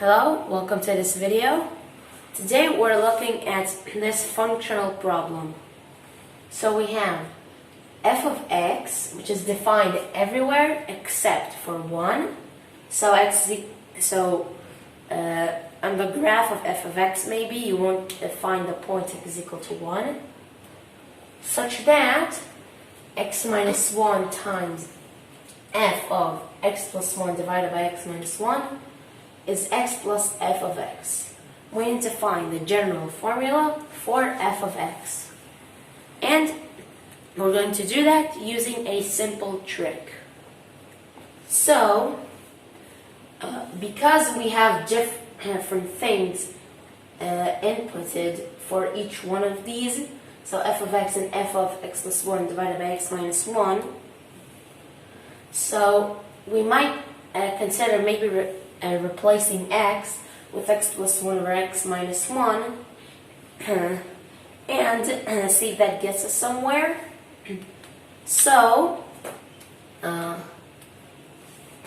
Hello, welcome to this video. Today we're looking at this functional problem. So we have f of x, which is defined everywhere except for 1. So on the graph of f of x, maybe you won't find the point x is equal to 1, such that x minus 1 times f of x plus 1 divided by x minus 1 is x plus f of x. We need to find the general formula for f of x. And we're going to do that using a simple trick. So, because we have different things inputted for each one of these, so f of x and f of x plus 1 divided by x minus 1, so we might consider maybe replacing x with x plus 1 over x minus 1 and see if that gets us somewhere. So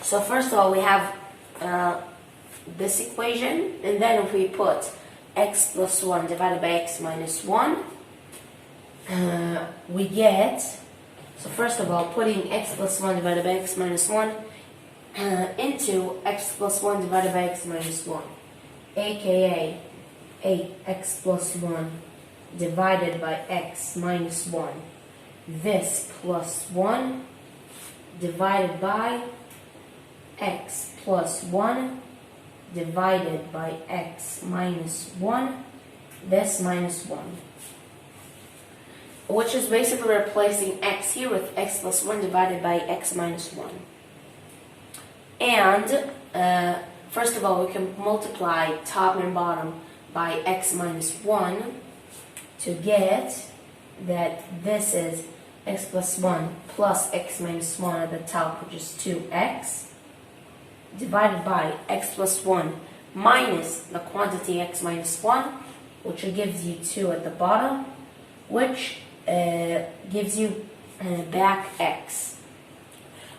first of all, we have this equation, and then if we put x plus 1 divided by x minus 1, we get, so first of all, putting x plus 1 divided by x minus 1 into x plus 1 divided by x minus 1, aka 8x plus 1 divided by x minus 1, this plus 1 divided by x plus 1 divided by x minus 1, this minus 1. Which is basically replacing x here with x plus 1 divided by x minus 1. And first of all, we can multiply top and bottom by x minus 1 to get that this is x plus 1 plus x minus 1 at the top, which is 2x, divided by x plus 1 minus the quantity x minus 1, which gives you 2 at the bottom, which gives you back x,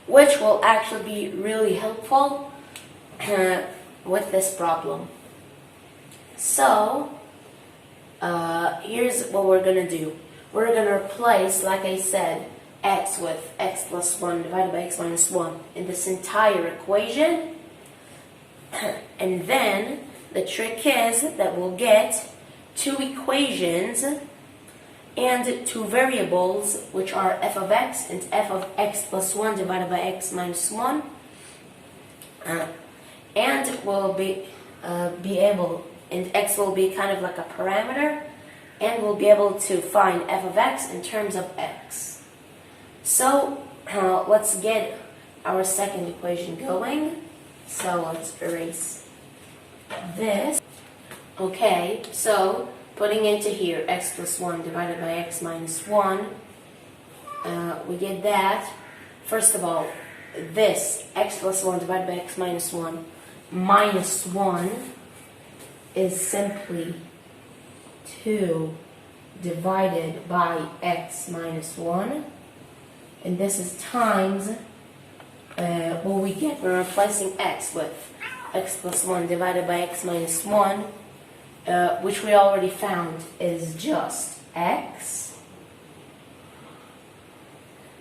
which will actually be really helpful with this problem. So here's what we're going to do. We're going to replace, like I said, x with x plus 1 divided by x minus 1 in this entire equation. And then the trick is that we'll get two equations and two variables, which are f of x and f of x plus 1 divided by x minus 1. And we'll be able, and x will be kind of like a parameter, and we'll be able to find f of x in terms of x. So let's get our second equation going. So let's erase this. Okay, so putting into here x plus 1 divided by x minus 1, we get that. First of all, this x plus 1 divided by x minus 1 minus 1 is simply 2 divided by x minus 1. And this is times what we get when replacing x with x plus 1 divided by x minus 1, which we already found is just x.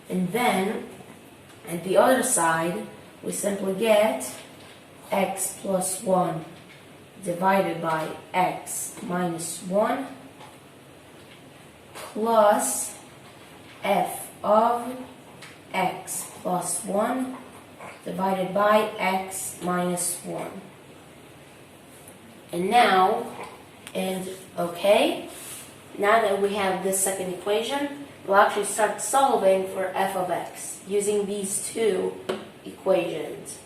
And then at the other side, we simply get x plus 1 divided by x minus 1 plus f of x plus 1 divided by x minus 1. And now, now that we have this second equation, we'll actually start solving for f of x using these two equations.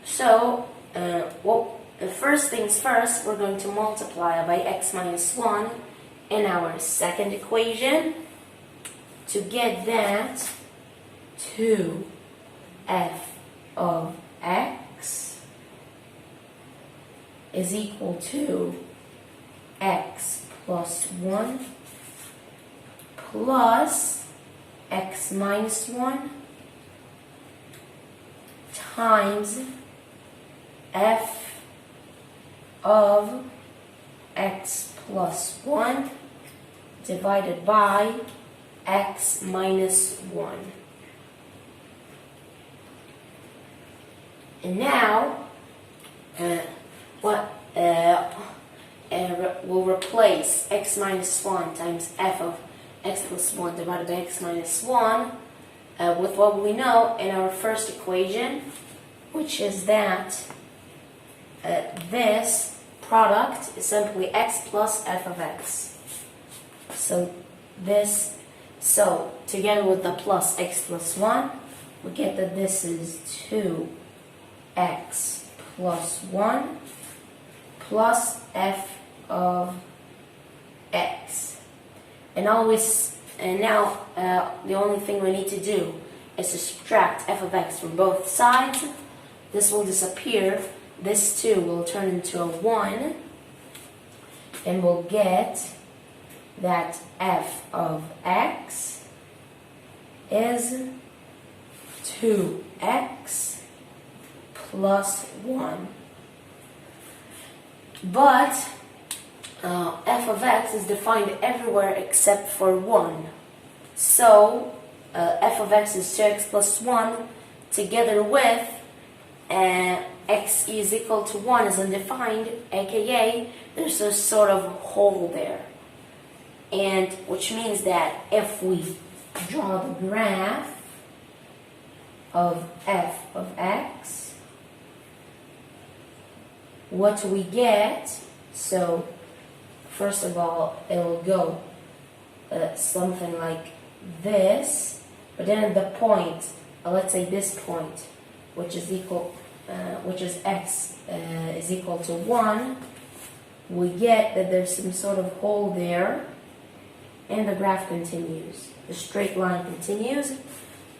So, first things first, we're going to multiply by x minus 1 in our second equation to get that 2f of x is equal to x plus 1 plus x minus 1 times f of x plus 1 divided by x minus 1. And now, we'll replace x minus 1 times f of x plus 1 divided by x minus 1 with what we know in our first equation, which is that this product is simply x plus f of x. So together with the plus x plus 1, we get that this is 2x plus 1 plus f of x. And now the only thing we need to do is to subtract f of x from both sides. This will disappear. This 2 will turn into a 1. And we'll get that f of x is 2x plus 1. But f of x is defined everywhere except for 1. So f of x is 2x plus 1 together with x is equal to 1 is undefined, aka there's a sort of hole there. And which means that if we draw the graph of f of x, what do we get? So first of all, it will go something like this, but then at the point, let's say this point, which is x is equal to 1, we get that there's some sort of hole there, and the graph continues. The straight line continues,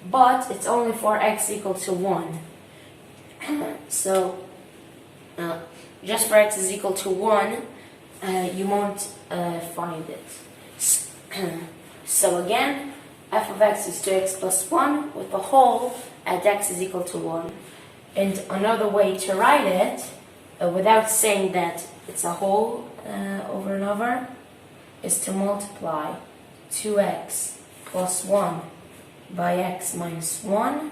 but it's only for x equal to 1. So just for x is equal to 1, you won't find it. So again, f of x is 2x plus 1 with the hole at x is equal to 1. And another way to write it, without saying that it's a hole over and over, is to multiply 2x plus 1 by x minus 1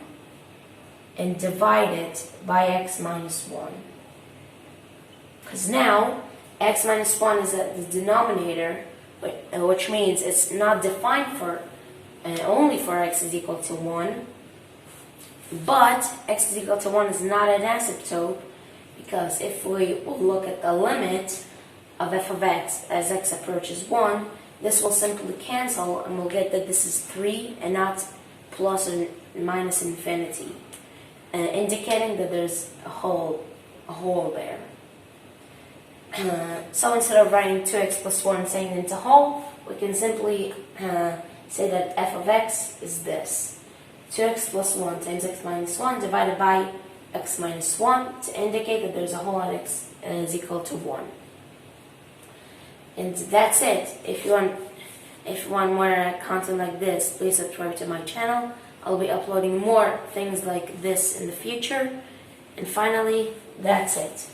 and divide it by x minus 1. Because now x minus 1 is the denominator, which means it's not defined for only for x is equal to 1, but x is equal to 1 is not an asymptote, because if we will look at the limit of f of x as x approaches 1, this will simply cancel and we'll get that this is 3 and not plus or minus infinity, indicating that there's a hole there. So instead of writing 2x plus 1 and saying it's a hole, we can simply say that f of x is this. 2x plus 1 times x minus 1 divided by x minus 1 to indicate that there's a hole at x is equal to 1. And that's it. If you want more content like this, please subscribe to my channel. I'll be uploading more things like this in the future. And finally, that's it.